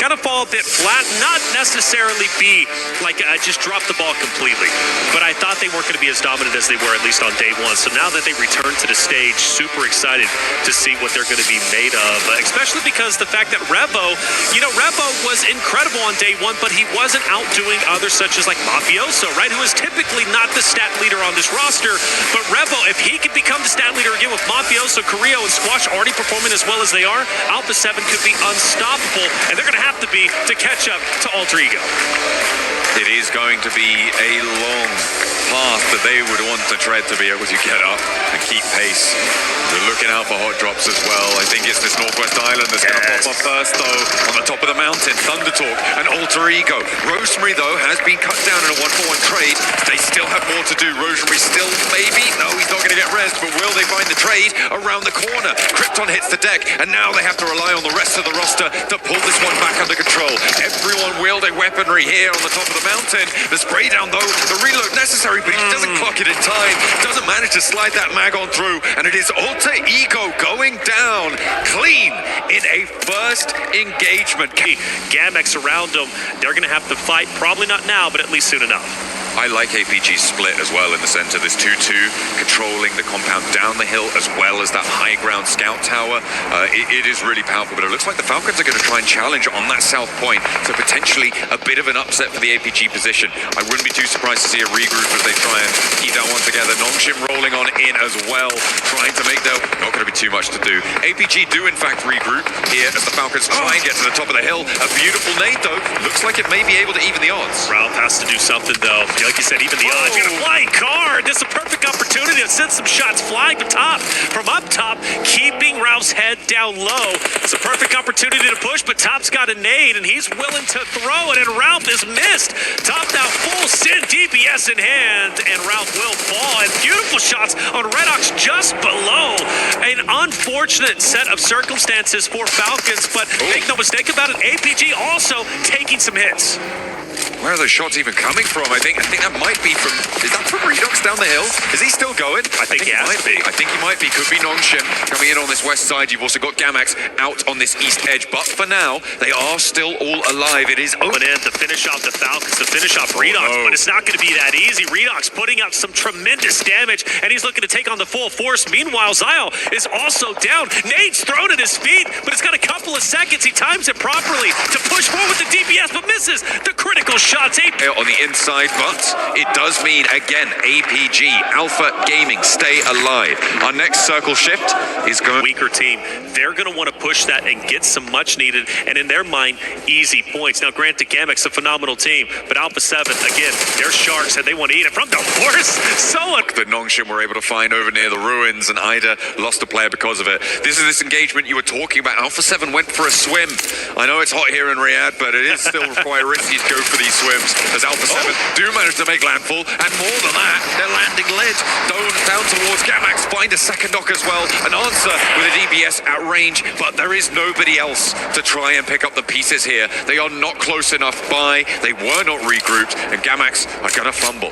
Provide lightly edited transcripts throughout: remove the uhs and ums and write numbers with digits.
kind of fall a bit flat, not necessarily be like just drop the ball completely, but I thought they weren't going to be as dominant as they were, at least on day one. So now that they return to the stage, super excited to see what they're going to be made of, especially because the fact that Revo, you know, Revo was incredible on day one, but he wasn't outdoing others such as like Mafioso, right, who is typically not the stat leader on this roster. But Revo, if he could become the stat leader again with Mafioso, Carrillo, and Squash already performing as well as they are, Alpha 7 could be unstoppable, and they're going to have to be to catch up to Alter Ego. It is going to be a long path that they would want to tread to be able to get up and keep pace. They're looking out for hot drops as well. I think it's this Northwest Island that's going to pop up first, though, on the top of the mountain. Thunder Talk and Alter Ego. Rosemary, though, has been cut down in a 1-for-1 trade. They still have more to do. Rosemary still, maybe? No, he's not going to get rest, but will they find the trade around the corner? Krypton hits the deck, and now they have to rely on the rest of the roster to pull this one back under control. Everyone wielding weaponry here on the top of the mountain. The spray down, though, the reload necessary, but he doesn't clock it in time. Doesn't manage to slide that mag on through, and it is Alter Ego going down clean in a first engagement. Gamex around them. They're going to have to fight, probably not now, but at least soon enough. I like APG's split as well in the center. This 2-2 controlling the compound down the hill as well as that high ground scout tower. It is really powerful, but it looks like the Falcons are going to try and challenge on that south point, so potentially a bit of an upset for the APG position. I wouldn't be too surprised to see a regroup as they try and keep that one together. Nongshim rolling on in as well, trying to make their... Not going to be too much to do. APG do in fact regroup here as the Falcons try and get to the top of the hill. A beautiful nade though. Looks like it may be able to even the odds. Ralph has to do something though. Like you said, even the odds. Got a flying card. This is a perfect opportunity to send some shots flying to top. From up top, keeping Ralph's head down low. It's a perfect opportunity to push, but Top's got a nade, and he's willing to throw it, and Ralph is missed. Top now full send, DPS in hand, and Ralph will fall. And beautiful shots on Redox just below. An unfortunate set of circumstances for Falcons, but make no mistake about it, APG also taking some hits. Where are those shots even coming from? I think that might be from... Is that from Redox down the hill? Is he still going? I think he might be. I think he might be. Could be Nongshim coming in on this west side. You've also got Gamax out on this east edge. But for now, they are still all alive. It is open in to finish off the Falcons, to finish off Redox, but it's not going to be that easy. Redox putting out some tremendous damage, and he's looking to take on the full force. Meanwhile, Zyle is also down. Nade's thrown at his feet, but it's got a couple of seconds. He times it properly to push forward with the DPS, but misses the critical shots. On the inside, but it does mean, again, APG, Alpha Gaming, stay alive. Our next circle shift is going... Weaker team. They're going to want to push that and get some much needed, and in their mind, easy points. Now, granted, Gamex a phenomenal team, but Alpha 7, again, they're sharks, and they want to eat it from the force. So... The Nongshim were able to find over near the ruins, and Ida lost a player because of it. This is this engagement you were talking about. Alpha 7 went for a swim. I know it's hot here in Riyadh, but it is still quite risky to go for these swims, as Alpha 7 do manage to make landfall, and more than that, they're landing lead. Down towards Gamax, find a second knock as well. An answer with a DPS at range, but there is nobody else to try and pick up the pieces here. They are not close enough by. They were not regrouped, and Gamax are going to fumble.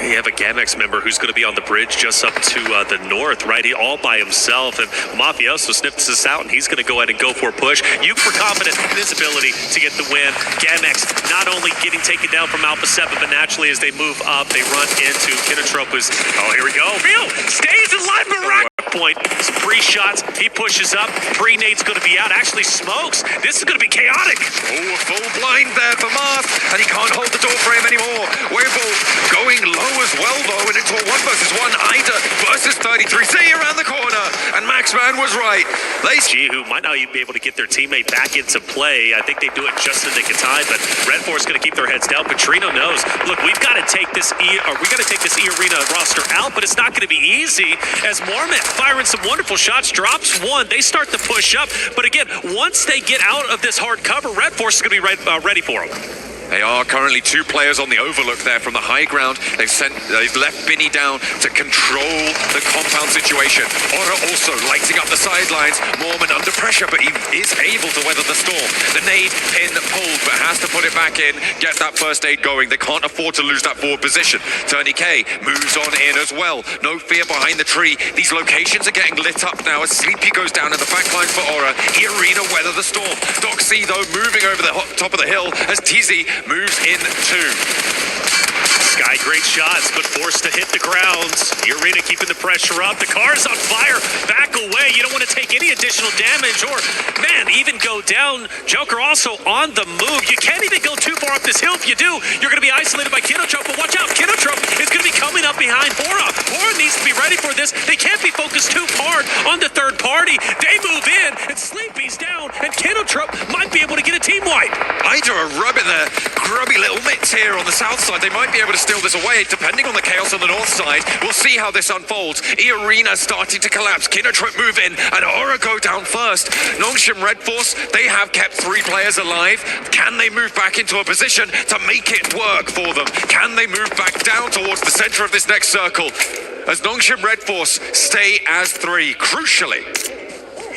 You have a Gamex member who's going to be on the bridge just up to the north, right? He all by himself, and Mafioso sniffs this out, and he's going to go ahead and go for a push. You were confident in his ability to get the win. Gamex not only getting taken down from Alpha 7, but naturally as they move up, they run into Kinetropus. Oh, here we go. Real stays in line, but right point. Some pre-shots. He pushes up. Pre-nade's going to be out. Actually smokes. This is going to be chaotic. Oh, a full blind there for Marth, and he can't hold the door frame anymore. Waveball going low as well, though, and into a 1-versus-1. Ida versus 33. See around the corner, and Maxman was right. Who might not even be able to get their teammate back into play. I think they do it just in the nick of time, but Red Force going to keep their heads down. Petrino knows, look, we've got to take this E-Arena roster out, but it's not going to be easy, as Mormont firing some wonderful shots, drops one. They start to push up, but again, once they get out of this hard cover, Red Force is going to be ready for them. They are currently 2 players on the overlook there from the high ground. They've left Binny down to control the compound situation. Ora also lighting up the sidelines. Mormon under pressure, but he is able to weather the storm. The nade pin pulled, but has to put it back in, get that first aid going. They can't afford to lose that forward position. Turney K moves on in as well. No fear behind the tree. These locations are getting lit up now as Sleepy goes down in the back line for Ora. Arena weather the storm. Doxy, though, moving over the top of the hill as Tizzy moves in too. Sky, great shots, but forced to hit the ground. Arena keeping the pressure up. The car's on fire. Back away. You don't want to take any additional damage or, man, even go down. Joker also on the move. You can't even go too far up this hill. If you do, you're going to be isolated by Kinotrope. But watch out, Kinotrope is going to be coming up behind Bora. Bora needs to be ready for this. They can't be focused too hard on the third party. They move in, and Sleepy's down, and Kinotrope might be able to get a team wipe. Ida are rubbing their grubby little mitts here on the south side. They might be able to steal this away, depending on the chaos on the north side. We'll see how this unfolds. E-Arena starting to collapse. Kinotrip move in, and Aura go down first. Nongshim Red Force, they have kept 3 players alive. Can they move back into a position to make it work for them? Can they move back down towards the center of this next circle? As Nongshim Red Force stay as 3, crucially.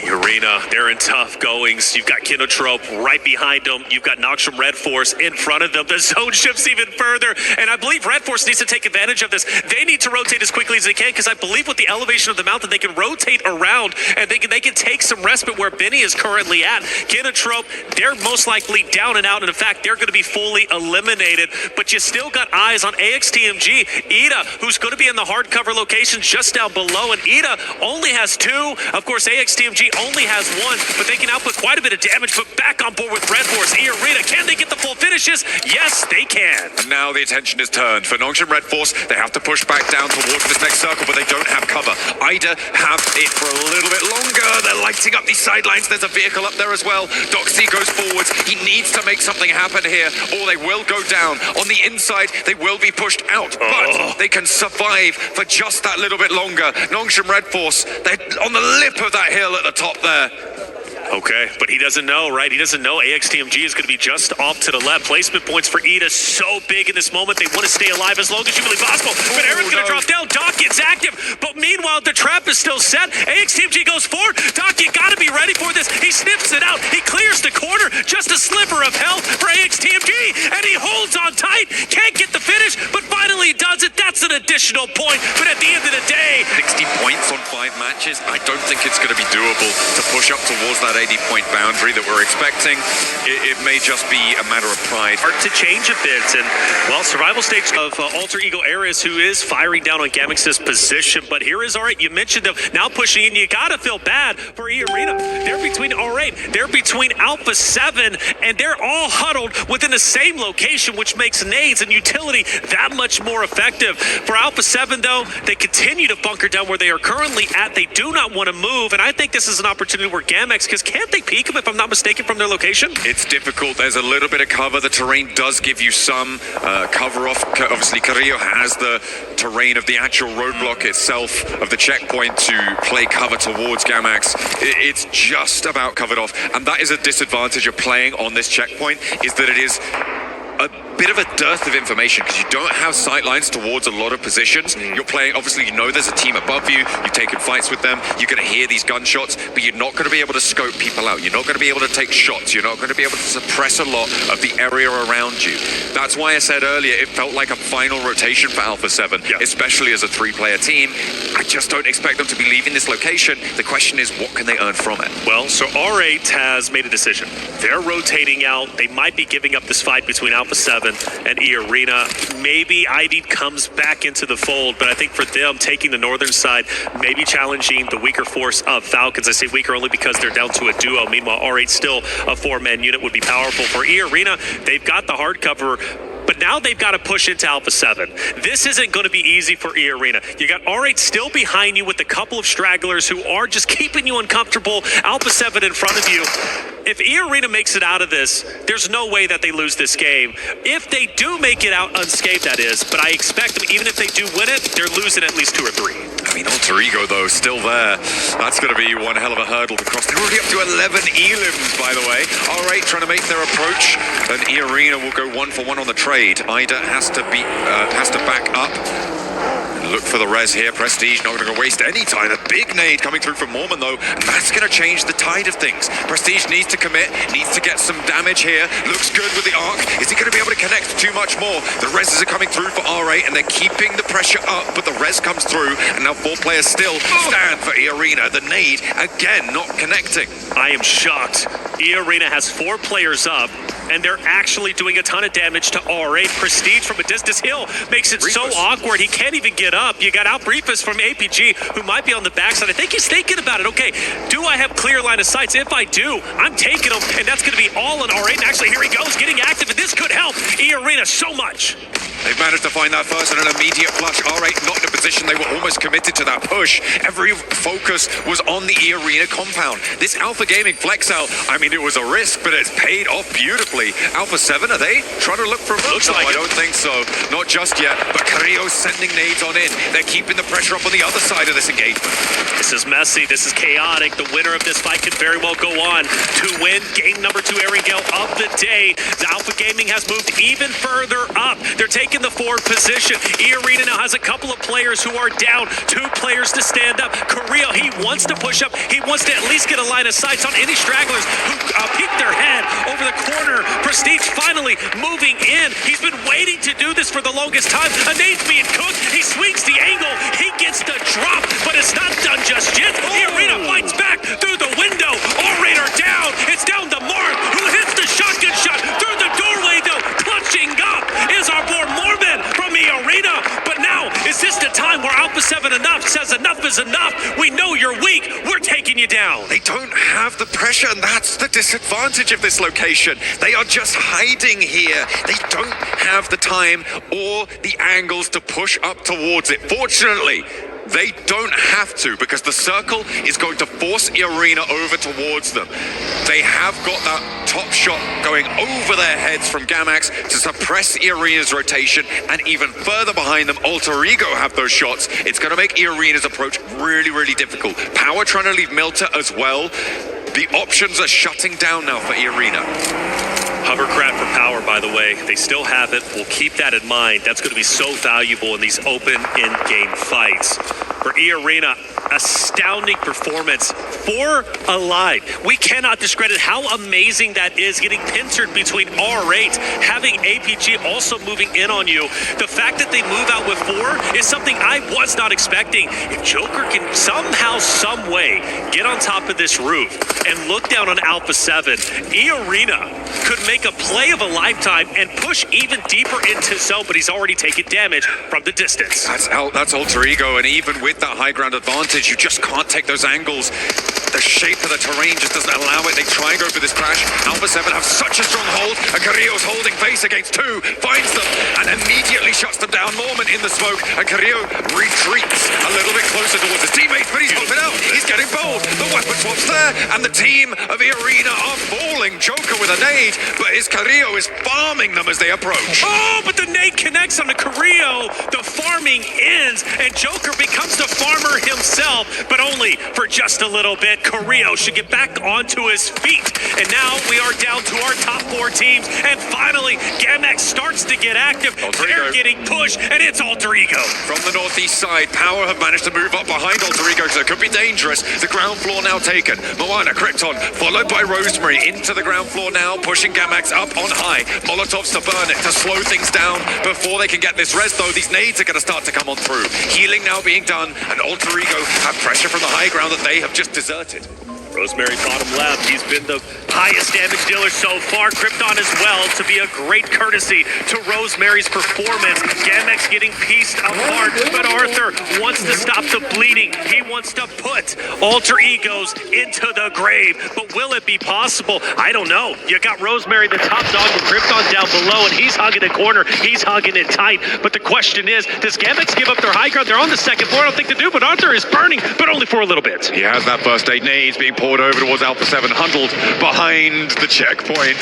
Arena, they're in tough goings. You've got Kinotrope right behind them. You've got Noxum Red Force in front of them. The zone shifts even further, and I believe Red Force needs to take advantage of this. They need to rotate as quickly as they can, because I believe with the elevation of the mountain, they can rotate around, and they can take some respite where Benny is currently at. Kinotrope, they're most likely down and out, and in fact, they're going to be fully eliminated, but you still got eyes on AXTMG. Ida, who's going to be in the hardcover location just down below, and Ida only has 2. Of course, AXTMG only has 1, but they can output quite a bit of damage, but back on board with Red Force. E-Arena, can they get the full finishes? Yes, they can. And now the attention is turned. For Nongshim Red Force, they have to push back down towards this next circle, but they don't have cover. Ida have it for a little bit longer. They're lighting up these sidelines. There's a vehicle up there as well. Doxy goes forwards. He needs to make something happen here, or they will go down. On the inside, they will be pushed out, but they can survive for just that little bit longer. Nongshim Red Force, they're on the lip of that hill at the top there. Okay, but he doesn't know, right? He doesn't know AXTMG is going to be just off to the left. Placement points for Ida so big in this moment. They want to stay alive as long as humanly possible. But Aaron's going to drop down. Doc gets active. But meanwhile, the trap is still set. AXTMG goes forward. Doc, you got to be ready for this. He snips it out. He clears the corner. Just a sliver of health for AXTMG. And he holds on tight. Can't get the finish, but finally does it. That's an additional point. But at the end of the day, 60 points on 5 matches. I don't think it's going to be doable to push up towards that 80-point boundary that we're expecting. It may just be a matter of pride. Hard to change a bit, and well, survival stage of Alter Ego Ares, who is firing down on Gamix's position, but here is R8. You mentioned them now pushing in. You gotta feel bad for E-Arena. They're between R8, they're between Alpha 7, and they're all huddled within the same location, which makes nades and utility that much more effective. For Alpha 7, though, they continue to bunker down where they are currently at. They do not want to move, and I think this is an opportunity where Gamix, because can't they peek them, if I'm not mistaken, from their location? It's difficult. There's a little bit of cover. The terrain does give you some cover off. Obviously, Carrillo has the terrain of the actual roadblock itself, of the checkpoint, to play cover towards Gamax. It's just about covered off. And that is a disadvantage of playing on this checkpoint, is that it is a bit of a dearth of information, because you don't have sight lines towards a lot of positions. You're playing, obviously, you know there's a team above you, you've taken fights with them, you're going to hear these gunshots, but you're not going to be able to scope people out. You're not going to be able to take shots. You're not going to be able to suppress a lot of the area around you. That's why I said earlier, it felt like a final rotation for Alpha 7, especially as a 3-player team. I just don't expect them to be leaving this location. The question is, what can they earn from it? Well, so R8 has made a decision. They're rotating out. They might be giving up this fight between Alpha 7 and E-Arena. Maybe ID comes back into the fold, but I think for them, taking the northern side, maybe challenging the weaker force of Falcons. I say weaker only because they're down to a duo. Meanwhile, R8 still a 4-man unit would be powerful. For E-Arena, they've got the hard cover, but now they've got to push into Alpha 7. This isn't going to be easy for E-Arena. You got R8 still behind you with a couple of stragglers who are just keeping you uncomfortable. Alpha 7 in front of you. if E-Arena makes it out of this, there's no way that they lose this game. If they do make it out unscathed, that is, but I expect them, even if they do win it, they're losing at least 2 or 3. I mean, Alter Ego, though, still there. That's going to be one hell of a hurdle to cross. They're already up to 11 elims, by the way. All right, trying to make their approach. And E-Arena will go 1 for 1 on the trade. Ida has to back up. Look for the res here. Prestige not going to waste any time. A big nade coming through from Mormon, though. And that's going to change the tide of things. Prestige needs to commit, needs to get some damage here. Looks good with the arc. Is he going to be able to connect too much more? The reses are coming through for R8, and they're keeping the pressure up, but the res comes through, and now 4 players still stand for E-Arena. The nade, again, not connecting. I am shocked. E-Arena has 4 players up, and they're actually doing a ton of damage to R8. Prestige from a distance. Hill makes it so awkward, he can't even get up. You got out Briefus from APG, who might be on the backside. I think he's thinking about it. Okay, do I have clear line of sights? If I do, I'm taking him, and that's going to be all on R8. And actually, here he goes, getting active, and this could help E-Arena so much. They've managed to find that first and an immediate flush. R8 not in a position. They were almost committed to that push. Every focus was on the E-Arena compound. This Alpha Gaming flex out, I mean, it was a risk, but it's paid off beautifully. Alpha 7, are they trying to look for a move? Looks No, like I it. don't think so. Not just yet, but Carrillo's sending nades on in. They're keeping the pressure up on the other side of this engagement. This is messy. This is chaotic. The winner of this fight could very well go on to win game number 2 Erringale of the day. The Alpha Gaming has moved even further up. They're taking the forward position. E-Arena now has a couple of players who are down. 2 players to stand up. Carrillo, he wants to push up. He wants to at least get a line of sight on any stragglers who peek their head over the corner. Prestige finally moving in. He's been waiting to do this for the longest time. A nade's being cooked. He swings the angle. He gets the drop, but it's not done just yet. E-Arena fights back through the window. R8 are down. It's down to Mark, who hits the shotgun shot through the doorway, though. Clutching up is our boy Mormon from E-Arena. But now, is this the time where Alpha 7 enough says enough is enough? We know you're weak. We're taking you down. They don't have the pressure, and that's the disadvantage of this location. They are just hiding here. They don't have the time or the angles to push up towards it. Fortunately, they don't have to, because the circle is going to force E-Arena over towards them. They have got that top shot going over their heads from Gamax to suppress E-Arena's rotation, and even further behind them, Alter Ego have those shots. It's going to make E-Arena's approach really, really difficult. Power trying to leave Milta as well. The options are shutting down now for E-Arena. Hovercraft for power, by the way. They still have it. We'll keep that in mind. That's going to be so valuable in these open in-game fights. For E-Arena, astounding performance. 4 alive. We cannot discredit how amazing that is, getting pincered between R8, having APG also moving in on you. The fact that they move out with 4 is something I was not expecting. If Joker can somehow, some way, get on top of this roof and look down on Alpha 7, E-Arena could make a play of a lifetime and push even deeper into zone, but he's already taken damage from the distance. That's Alter Ego, and even with that high ground advantage, you just can't take those angles. The shape of the terrain just doesn't allow it. They try and go for this crash. Alpha 7 have such a strong hold, and Carrillo's holding face against 2, finds them, and immediately shuts them down. Mormon in the smoke, and Carrillo retreats a little bit closer towards his teammates, but he's holding out. He's getting bold. The weapon swap's there, and the team of E-Arena are falling. Joker with a nade, but his Carrillo is farming them as they approach. Oh, but the nade connects on the Carrillo. The farming ends, and Joker becomes the farmer himself, but only for just a little bit. Carrillo should get back onto his feet. And now we are down to our top 4 teams. And finally, Gamax starts to get active. They're getting pushed, and it's Alter Ego. From the northeast side, Power have managed to move up behind Alter Ego, so it could be dangerous. The ground floor now taken. Moana, Krypton, followed by Rosemary into the ground floor now, pushing Gamax up on high. Molotovs to burn it, to slow things down before they can get this res, though. These nades are going to start to come on through. Healing now being done, and Alter Ego have pressure from the high ground that they have just deserted. Rosemary bottom left. He's been the highest damage dealer so far. Krypton as well, to be a great courtesy to Rosemary's performance. Gamax getting pieced apart, but Arthur wants to stop the bleeding. He wants to put Alter Egos into the grave. But will it be possible? I don't know. You got Rosemary, the top dog, with Krypton down below, and he's hugging the corner. He's hugging it tight. But the question is, does Gamax give up their high ground? They're on the second floor. I don't think they do, but Arthur is burning, but only for a little bit. He has that first aid. Nades being poured over towards Alpha 7, huddled behind behind the checkpoint.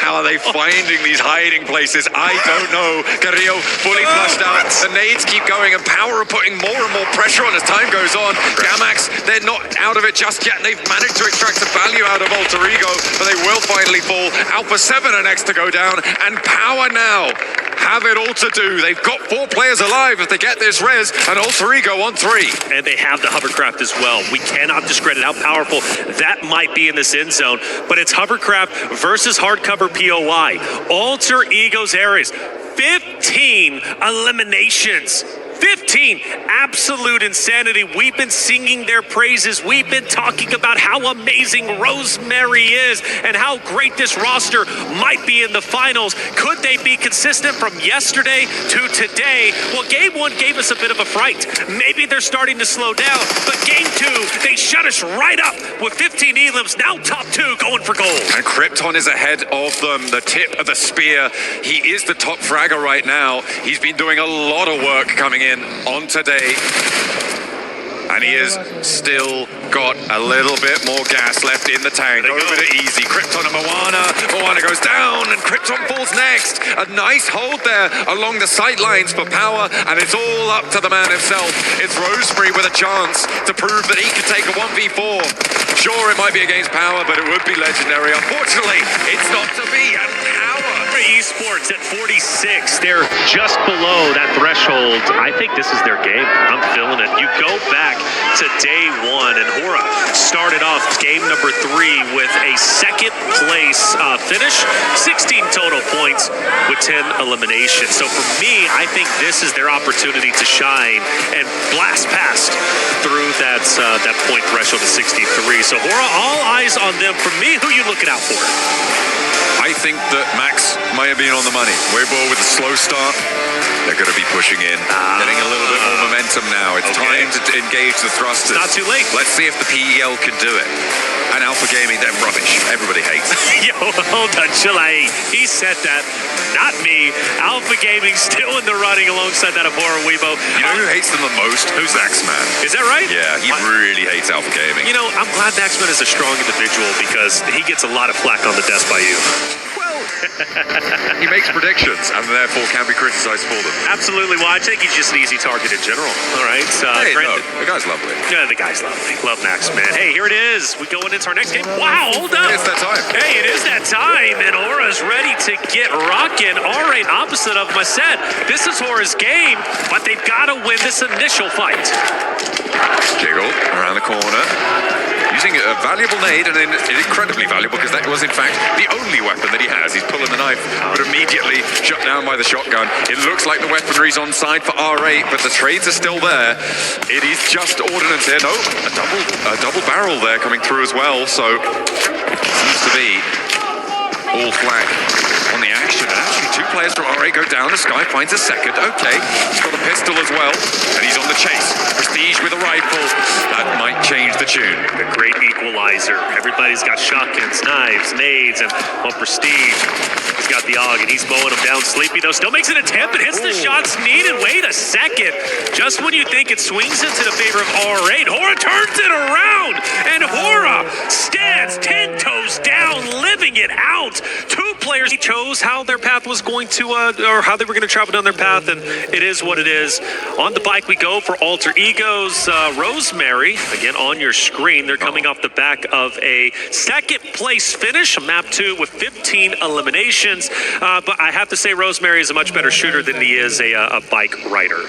How are they finding these hiding places? I don't know. Carrillo fully flushed out. The nades keep going, and Power are putting more and more pressure on as time goes on. Gamax, they're not out of it just yet. They've managed to extract the value out of Alter Ego, but they will finally fall. Alpha 7 are next to go down, and Power now have it all to do. They've got 4 players alive if they get this res, and Alter Ego on 3. And they have the hovercraft as well. We cannot discredit how powerful that might be in this end zone, but it's hovercraft versus hardcover POI. Alter Ego's areas, 15 eliminations. 15, absolute insanity. We've been singing their praises. We've been talking about how amazing Rosemary is and how great this roster might be in the finals. Could they be consistent from yesterday to today? Well, game 1 gave us a bit of a fright. Maybe they're starting to slow down, but game 2, they shut us right up with 15 elims, now top 2 going for gold. And Krypton is ahead of them, the tip of the spear. He is the top fragger right now. He's been doing a lot of work coming in on today, and he has still got a little bit more gas left in the tank. Over to Easy, Krypton and Moana. Moana goes down, and Krypton falls next. A nice hold there along the sight lines for Power, and it's all up to the man himself. It's Rosemary with a chance to prove that he can take a 1v4. Sure, it might be against Power, but it would be legendary. Unfortunately, it's not to be, and Power. Esports at 46. They're just below that threshold. I think this is their game. I'm feeling it. You go back to day 1, and Hora started off game number 3 with a second place finish, 16 total points with 10 eliminations. So for me, I think this is their opportunity to shine and blast past through that point threshold of 63. So Hora, all eyes on them. For me, who you looking out for? I think that Max might have been on the money. Weibo with a slow start. They're going to be pushing in, getting a little bit more momentum now. It's time to engage the thrusters. It's not too late. Let's see if the PEL can do it. And Alpha Gaming, they're rubbish. Everybody hates them. Yo, hold on, chill out. He said that, not me. Alpha Gaming still in the running alongside that of Hora Weibo. You know who hates them the most? Who's Axman? Is that right? Yeah, he really hates Alpha Gaming. You know, I'm glad Axman is a strong individual because he gets a lot of flack on the desk by you. He makes predictions and therefore can be criticized for them. Absolutely. Well, I think he's just an easy target in general. All right. Hey, no, the guy's lovely. Yeah, the guy's lovely. Love Max, man. Hey, here it is. We going into our next game. Wow, hold up. It's that time. Hey, it is that time, and Hora's ready to get rocking. All right, opposite of him. I said, this is Hora's game, but they've got to win this initial fight. Jiggle around the corner. Using a valuable nade, and then incredibly valuable because that was in fact the only weapon that he has. He's pulling the knife, but immediately shut down by the shotgun. It looks like the weaponry's on side for R8, but the trades are still there. It is just ordnance here. No, a double barrel there coming through as well. So seems to be all flag on the action. And actually, 2 players from R8 go down. The Sky finds a second. Okay, he's got a pistol as well, and he's on the chase. Prestige with a rifle. That might change the tune. A great equalizer. Everybody's got shotguns, knives, nades, and on Prestige, he's got the AUG, and he's mowing him down. Sleepy, though, still makes an attempt, but hits the shots needed. Wait a second. Just when you think it swings into the favor of R8, Hora turns it around, and Hora stands 10 toes down, living it out. 2 players chose how their path was going to, or how they were going to travel down their path, and it is what it is. On the bike we go for Alter Ego's Rosemary. Again, on your screen, they're coming off the back of a second place finish, map 2 with 15 eliminations. But I have to say Rosemary is a much better shooter than he is a bike rider.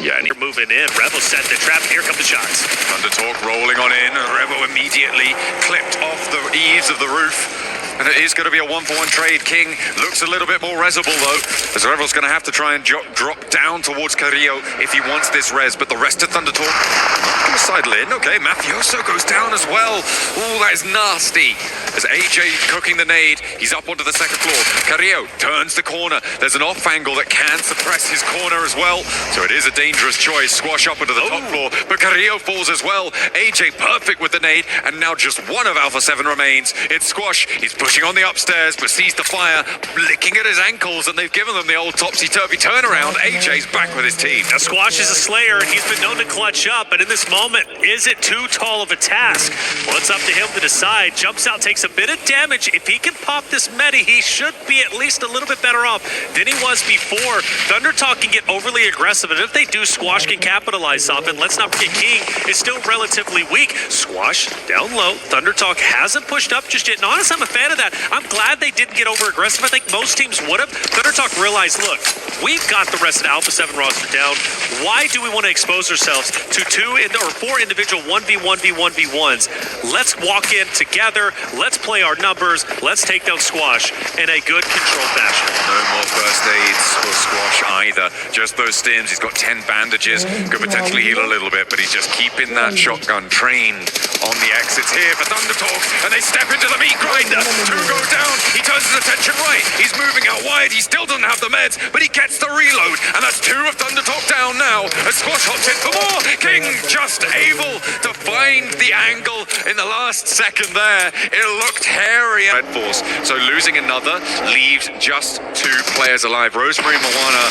Yeah, and you're moving in. Revo set the trap. Here come the shots. Thunder Talk rolling on in. Revo immediately clipped off the eaves of the roof. And it is going to be a 1-for-1 trade. King looks a little bit more resable, though, as Revel's going to have to try and drop down towards Carrillo if he wants this res. But the rest of Thunder Talk going to sidle in. Okay, Mafioso goes down as well. Oh, that is nasty. As AJ cooking the nade, he's up onto the second floor. Carrillo turns the corner. There's an off angle that can suppress his corner as well. So it is a dangerous choice. Squash up onto the top floor, but Carrillo falls as well. AJ perfect with the nade, and now just one of Alpha 7 remains. It's Squash. He's pushing on the upstairs, but sees the fire, licking at his ankles, and they've given them the old topsy-turvy turnaround. AJ's back with his team. Now, Squash is a slayer, and he's been known to clutch up, but in this moment, is it too tall of a task? Well, it's up to him to decide. Jumps out, takes a bit of damage. If he can pop this medi, he should be at least a little bit better off than he was before. Thundertalk can get overly aggressive, and if they do, Squash can capitalize off it. Let's not forget King is still relatively weak. Squash down low. Thundertalk hasn't pushed up just yet. And honestly, I'm a fan of that. I'm glad they didn't get over aggressive. I think most teams would have. Thundertalk realized, look, we've got the rest of the Alpha 7 roster down. Why do we want to expose ourselves to 4 individual 1v1v1v1s? Let's walk in together. Let's play our numbers. Let's take down Squash in a good controlled fashion. No more first aids for Squash either. Just those stims. He's got 10 bandages. Could potentially heal a little bit, but he's just keeping that shotgun trained on the exits here for Thundertalk, and they step into the meat grinder. 2 go down. He turns his attention right. He's moving out wide. He still doesn't have the meds, but he gets the reload, and that's 2 of Thundertalk down now as Squash hops in for more. King just able to find the angle in the last second there. It looked hairy. Red Force, so losing another leaves just 2 players alive. Rosemary and Moana,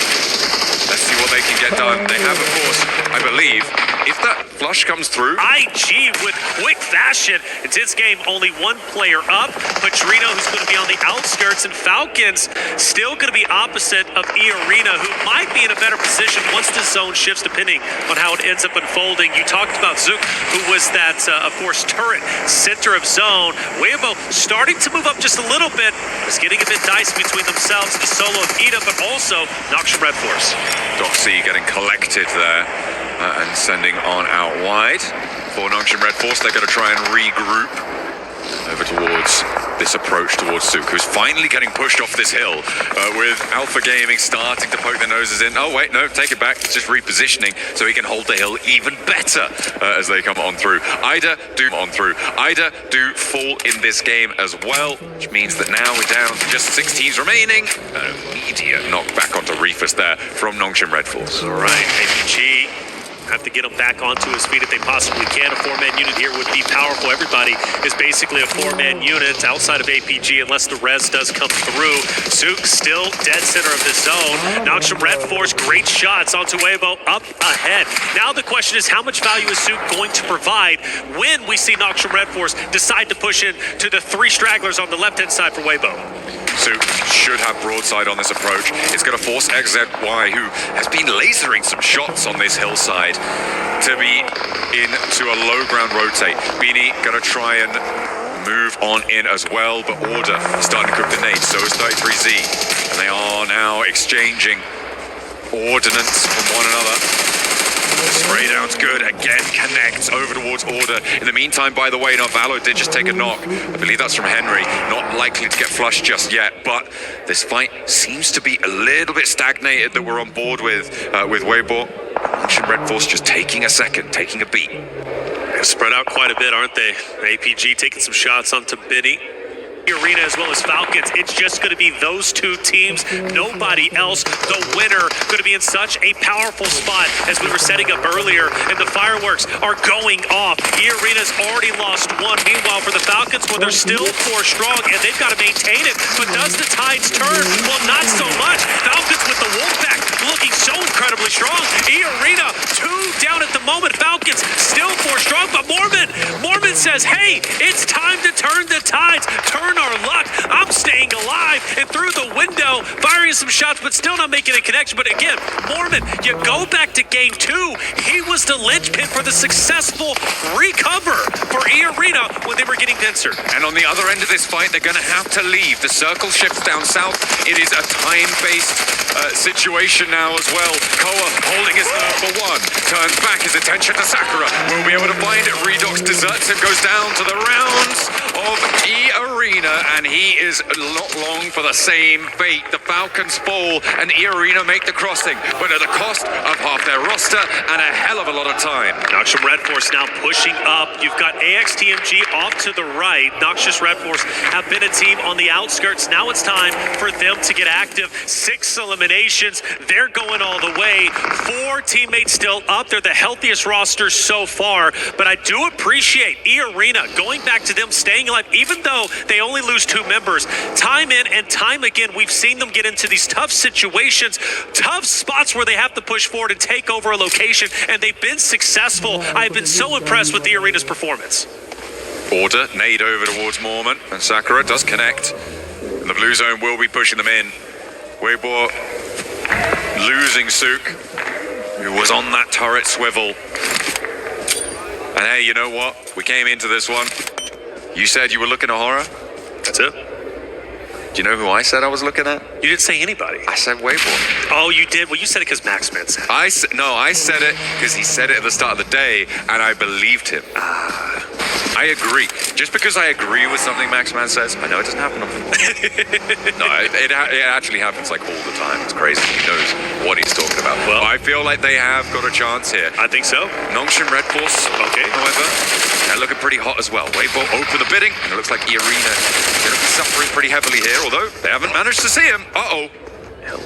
let's see what they can get done. They have, of course, I believe, if that flush comes through. IG with quick fashion. In this game, only 1 player up. Padrino, who's going to be on the outskirts, and Falcons still going to be opposite of E-Arena, who might be in a better position once the zone shifts, depending on how it ends up unfolding. You talked about Zook, who was that, of course, turret center of zone. Weibo starting to move up just a little bit. It's getting a bit dicey between themselves, the solo of Ida, but also Noxian Red Force. Doxy getting collected there and sending on out wide. For Noxian Red Force, they're going to try and regroup over towards this approach towards Zook, who's finally getting pushed off this hill with Alpha Gaming starting to poke their noses in. Oh, wait, no, take it back. It's just repositioning so he can hold the hill even better as they come on through. Ida do fall in this game as well, which means that now we're down to just 6 teams remaining. An immediate knockback onto Reefus there from Noxian Red Force. All right, APG have to get him back onto his feet if they possibly can. A 4-man unit here would be powerful. Everybody is basically a 4-man unit outside of APG unless the res does come through. Zook still dead center of the zone. Noxian Red Force, great shots onto Weibo up ahead. Now the question is, how much value is Zook going to provide when we see Noxian Red Force decide to push in to the 3 stragglers on the left-hand side for Weibo? Zook should have broadside on this approach. It's going to force XZY, who has been lasering some shots on this hillside, to be into a low ground rotate. Beanie going to try and move on in as well, but Order starting to cook the nades, so is 33Z. And they are now exchanging ordnance from one another. Spray down's good, again connects over towards Order. In the meantime, by the way, now Valo did just take a knock. I believe that's from Henry. Not likely to get flushed just yet, but this fight seems to be a little bit stagnated that we're on board with Weibo. Noxian Red Force just taking a second, taking a beat. They're spread out quite a bit, aren't they? APG taking some shots onto Biddy. Arena as well as Falcons. It's just going to be those 2 teams, nobody else. The winner going to be in such a powerful spot as we were setting up earlier, and the fireworks are going off. E-Arena's already lost 1. Meanwhile, for the Falcons, well, they're still 4 strong, and they've got to maintain it. But does the tides turn? Well, not so much. Falcons with the Wolfpack looking so incredibly strong. E-Arena 2 down at the moment. Falcons still 4 strong, but Mormon says, hey, it's time to turn the tides. Turn our luck. I'm staying alive, and through the window, firing some shots, but still not making a connection. But again, Mormon, you go back to game 2. He was the linchpin for the successful recover for E-Arena when they were getting denser. And on the other end of this fight, they're going to have to leave. The circle shifts down south. It is a time-based situation now as well. Koa holding his nerve for 1. Turns back his attention to Sakura. Will be able to find it. Redox deserts him, goes down to the rounds of E-Arena, and he is not long for the same fate. The Falcons fall, and E-Arena make the crossing, but at the cost of half their roster and a hell of a lot of time. Noxian Red Force now pushing up. You've got AXTMG off to the right. Noxious Red Force have been a team on the outskirts. Now it's time for them to get active. 6 eliminations. eliminations. They're going all the way. 4 teammates still up. They're the healthiest roster so far, but I do appreciate E-Arena going back to them staying alive, even though they only lose 2 members. Time in and time again, we've seen them get into these tough situations, tough spots where they have to push forward and take over a location, and they've been successful. I've been so impressed with E-Arena's performance. Order, nade over towards Mormon, and Sakura does connect. And the blue zone will be pushing them in. Weibo losing Suk, who was on that turret swivel. And hey, you know what? We came into this one. You said you were looking at horror? That's it. Do you know who I said I was looking at? You didn't say anybody. I said Weibo. Oh, you did? Well, you said it because Maxman said it. I said it because he said it at the start of the day, and I believed him. I agree. Just because I agree with something Maxman says, I know it doesn't happen often. No, it actually happens like all the time. It's crazy. He knows what he's talking about. Well, I feel like they have got a chance here. I think so. Nongshim Red Force, okay. However, they're looking pretty hot as well. Weibo open the bidding, and it looks like E-Arena is going to be suffering pretty heavily here, although they haven't managed to see him. Uh-oh.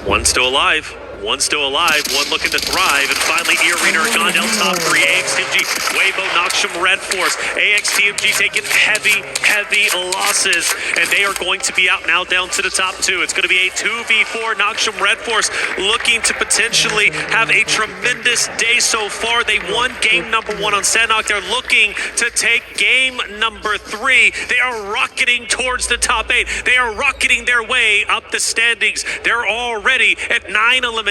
One still alive. One still alive, one looking to thrive, and finally E-Arena are gone down top 3. AXTMG, Weibo, Nongshim Red Force. AXTMG taking heavy losses, and they are going to be out now down to the top 2. It's going to be a 2v4. Nongshim Red Force looking to potentially have a tremendous day so far. They won game number 1 on Sanok. They're looking to take game number 3. They are rocketing towards the top 8. They are rocketing their way up the standings. They're already at 9 eliminations.